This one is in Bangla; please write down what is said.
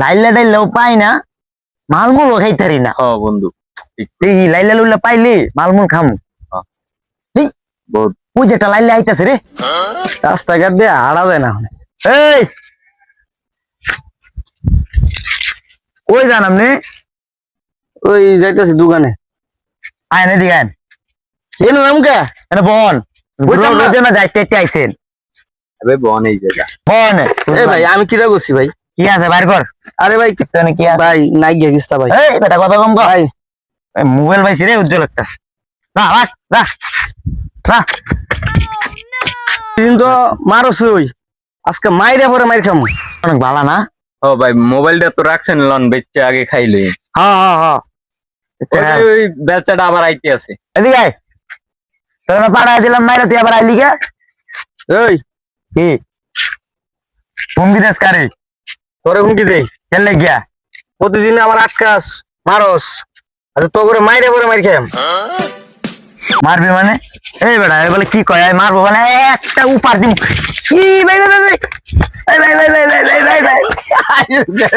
লাইলা ডাইলাও পাই না, মালমূলও খাইতারি না। হ বন্ধু এই লাইলা লুল্লা পাইলে মালমূল খামু। এই বহুত ওই যে একটা লাইলা আইতাছে রে, রাস্তাঘাট দিয়ে হারা যায় না। এই ওই যান আপনি? ওই যাইতেছি দোকানে। আয় না দিগান এর নাম কে? এটা বন বুঝলাম না। রোজে না যাইতে আইছেন আবে বন এই জায়গা বন। এ ভাই আমি কিরা করছি ভাই? কি আছে বাইর কর। আরে ভাই মানে কি আছে ভাই নাই গিয়ে গিস্তা ভাই। এই বেটা কথা কম কর। ভাই মোবাইল পাইছি রে উজ্জ্বল একটা। রাখ রাখ রাখ রাখ। দিন তো মারছ ওই, আজকে মাইরে পরে মাইর খামু। অনেক ভালো না? ও ভাই মোবাইলটা তো রাখছেন লন বেচে আগে খাইলে হ্যাঁ হ্যাঁ হ্যাঁ ওই বেচাটা আবার আইতে আছে এদিকে আয়। তোর না পাড়া ছিলাম মাইরা তুই আবার আইলি কে? এই কি হুমকি দেশ কারে? তোরে হুমকি দেই? খেললে গিয়া প্রতিদিন আমার আটকাস মারস, আচ্ছা তো করে মাইরে পরে মাইর খাম। মারবি মানে? এই বেটা এ বলে কি কয় মারবো মানে একটা উপার দিম। কি ভাই ভাই ভাই ভাই ভাই ভাই ভাই ভাই ভাই ভাই ভাই